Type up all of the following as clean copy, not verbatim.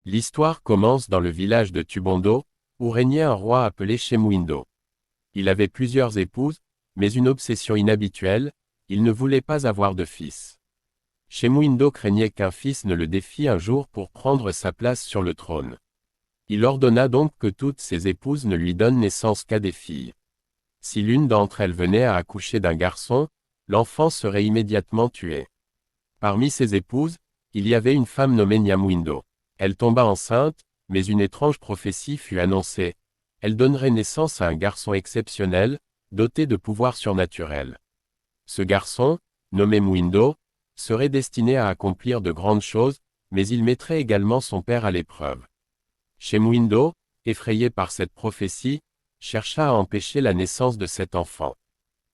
L'histoire commence dans le village de Tubondo, où régnait un roi appelé Shemuindo. Il avait plusieurs épouses, mais une obsession inhabituelle, il ne voulait pas avoir de fils. Shemuindo craignait qu'un fils ne le défie un jour pour prendre sa place sur le trône. Il ordonna donc que toutes ses épouses ne lui donnent naissance qu'à des filles. Si l'une d'entre elles venait à accoucher d'un garçon, l'enfant serait immédiatement tué. Parmi ses épouses, il y avait une femme nommée Nyamwindo. Elle tomba enceinte, mais une étrange prophétie fut annoncée. Elle donnerait naissance à un garçon exceptionnel, doté de pouvoirs surnaturels. Ce garçon, nommé Mwindo, serait destiné à accomplir de grandes choses, mais il mettrait également son père à l'épreuve. Shemuindo, effrayé par cette prophétie, chercha à empêcher la naissance de cet enfant.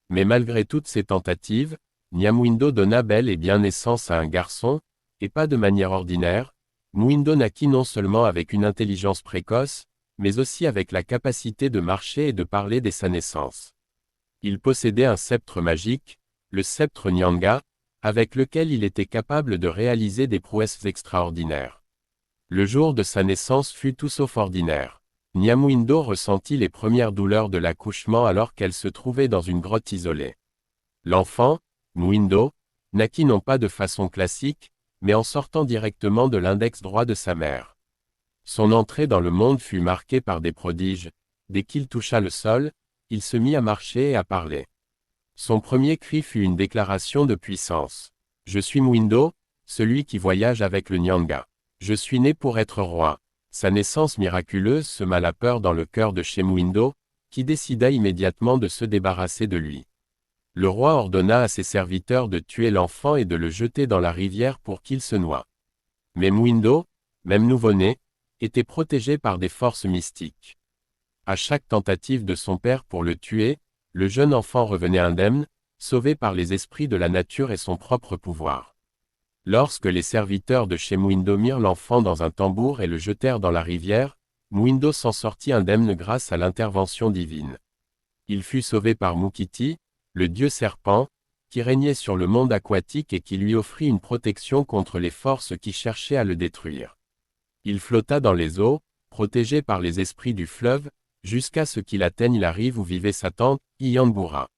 Mais malgré toutes ses tentatives, Nyamwindo donna bel et bien naissance à un garçon, et pas de manière ordinaire. Mwindo naquit non seulement avec une intelligence précoce, mais aussi avec la capacité de marcher et de parler dès sa naissance. Il possédait un sceptre magique, le sceptre Nyanga, avec lequel il était capable de réaliser des prouesses extraordinaires. Le jour de sa naissance fut tout sauf ordinaire. Nyamwindo ressentit les premières douleurs de l'accouchement alors qu'elle se trouvait dans une grotte isolée. L'enfant, Mwindo, naquit non pas de façon classique, mais en sortant directement de l'index droit de sa mère. Son entrée dans le monde fut marquée par des prodiges. Dès qu'il toucha le sol, il se mit à marcher et à parler. Son premier cri fut une déclaration de puissance. « Je suis Mwindo, celui qui voyage avec le Nyanga. Je suis né pour être roi. » Sa naissance miraculeuse sema la peur dans le cœur de Shemuindo, qui décida immédiatement de se débarrasser de lui. Le roi ordonna à ses serviteurs de tuer l'enfant et de le jeter dans la rivière pour qu'il se noie. Mais Mwindo, même nouveau-né, était protégé par des forces mystiques. À chaque tentative de son père pour le tuer, le jeune enfant revenait indemne, sauvé par les esprits de la nature et son propre pouvoir. Lorsque les serviteurs de Shemuindo mirent l'enfant dans un tambour et le jetèrent dans la rivière, Mwindo s'en sortit indemne grâce à l'intervention divine. Il fut sauvé par Mukiti, le dieu serpent, qui régnait sur le monde aquatique et qui lui offrit une protection contre les forces qui cherchaient à le détruire. Il flotta dans les eaux, protégé par les esprits du fleuve, jusqu'à ce qu'il atteigne la rive où vivait sa tante, Iyambura.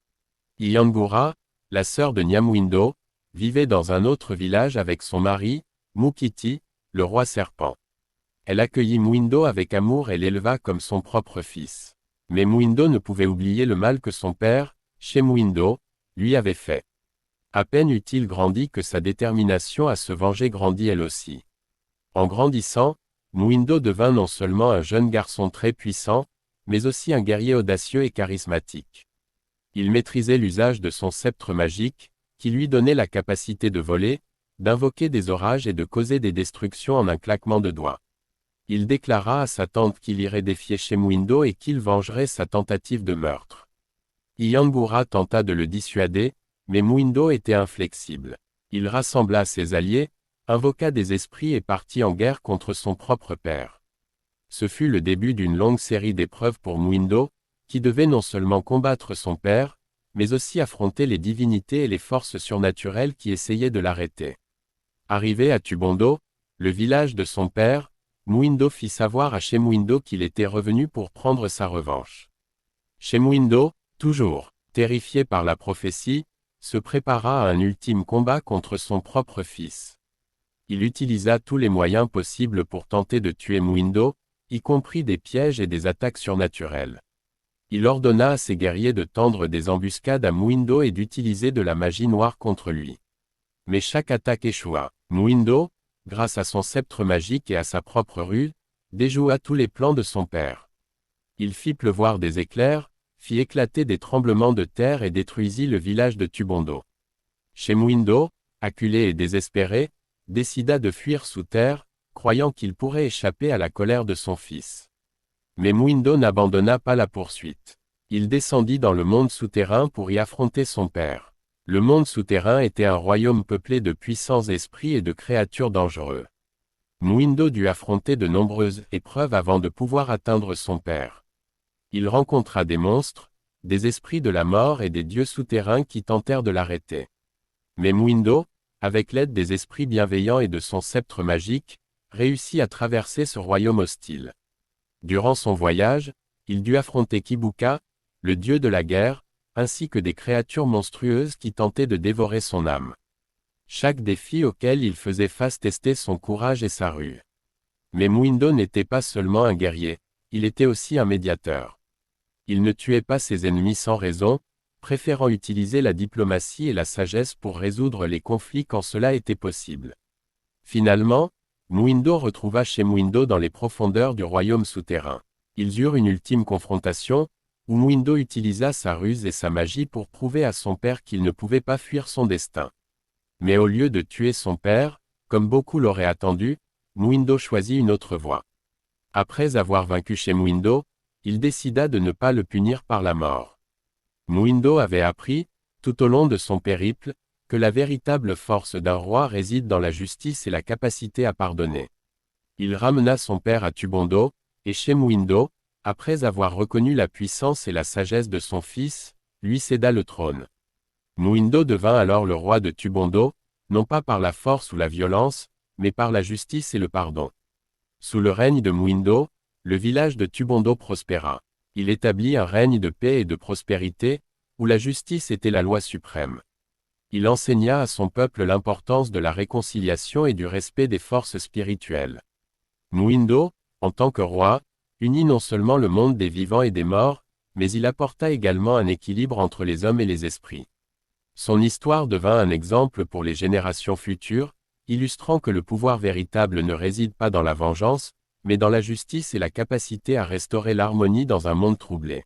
Iyambura, la sœur de Nyamwindo, vivait dans un autre village avec son mari, Mukiti, le roi serpent. Elle accueillit Mwindo avec amour et l'éleva comme son propre fils. Mais Mwindo ne pouvait oublier le mal que son père, Shemuindo, lui avait fait. À peine eut-il grandi que sa détermination à se venger grandit elle aussi. En grandissant, Mwindo devint non seulement un jeune garçon très puissant, mais aussi un guerrier audacieux et charismatique. Il maîtrisait l'usage de son sceptre magique, qui lui donnait la capacité de voler, d'invoquer des orages et de causer des destructions en un claquement de doigts. Il déclara à sa tante qu'il irait défier Shemuindo et qu'il vengerait sa tentative de meurtre. Iyambura tenta de le dissuader, mais Mwindo était inflexible. Il rassembla ses alliés, invoqua des esprits et partit en guerre contre son propre père. Ce fut le début d'une longue série d'épreuves pour Mwindo, qui devait non seulement combattre son père, mais aussi affronter les divinités et les forces surnaturelles qui essayaient de l'arrêter. Arrivé à Tubondo, le village de son père, Mwindo fit savoir à Shemuindo qu'il était revenu pour prendre sa revanche. Shemuindo, toujours terrifié par la prophétie, se prépara à un ultime combat contre son propre fils. Il utilisa tous les moyens possibles pour tenter de tuer Mwindo, y compris des pièges et des attaques surnaturelles. Il ordonna à ses guerriers de tendre des embuscades à Mwindo et d'utiliser de la magie noire contre lui. Mais chaque attaque échoua. Mwindo, grâce à son sceptre magique et à sa propre ruse, déjoua tous les plans de son père. Il fit pleuvoir des éclairs, fit éclater des tremblements de terre et détruisit le village de Tubondo. Shemuindo, acculé et désespéré, décida de fuir sous terre, croyant qu'il pourrait échapper à la colère de son fils. Mais Mwindo n'abandonna pas la poursuite. Il descendit dans le monde souterrain pour y affronter son père. Le monde souterrain était un royaume peuplé de puissants esprits et de créatures dangereuses. Mwindo dut affronter de nombreuses épreuves avant de pouvoir atteindre son père. Il rencontra des monstres, des esprits de la mort et des dieux souterrains qui tentèrent de l'arrêter. Mais Mwindo, avec l'aide des esprits bienveillants et de son sceptre magique, réussit à traverser ce royaume hostile. Durant son voyage, il dut affronter Kibuka, le dieu de la guerre, ainsi que des créatures monstrueuses qui tentaient de dévorer son âme. Chaque défi auquel il faisait face testait son courage et sa ruse. Mais Muindo n'était pas seulement un guerrier, il était aussi un médiateur. Il ne tuait pas ses ennemis sans raison, préférant utiliser la diplomatie et la sagesse pour résoudre les conflits quand cela était possible. Finalement, Muindo retrouva Shemuindo dans les profondeurs du royaume souterrain. Ils eurent une ultime confrontation, où Muindo utilisa sa ruse et sa magie pour prouver à son père qu'il ne pouvait pas fuir son destin. Mais au lieu de tuer son père, comme beaucoup l'auraient attendu, Muindo choisit une autre voie. Après avoir vaincu Shemuindo, il décida de ne pas le punir par la mort. Muindo avait appris, tout au long de son périple, que la véritable force d'un roi réside dans la justice et la capacité à pardonner. Il ramena son père à Tubondo, et Shemuindo, après avoir reconnu la puissance et la sagesse de son fils, lui céda le trône. Muindo devint alors le roi de Tubondo, non pas par la force ou la violence, mais par la justice et le pardon. Sous le règne de Muindo, le village de Tubondo prospéra. Il établit un règne de paix et de prospérité, où la justice était la loi suprême. Il enseigna à son peuple l'importance de la réconciliation et du respect des forces spirituelles. Muindo, en tant que roi, unit non seulement le monde des vivants et des morts, mais il apporta également un équilibre entre les hommes et les esprits. Son histoire devint un exemple pour les générations futures, illustrant que le pouvoir véritable ne réside pas dans la vengeance, mais dans la justice et la capacité à restaurer l'harmonie dans un monde troublé.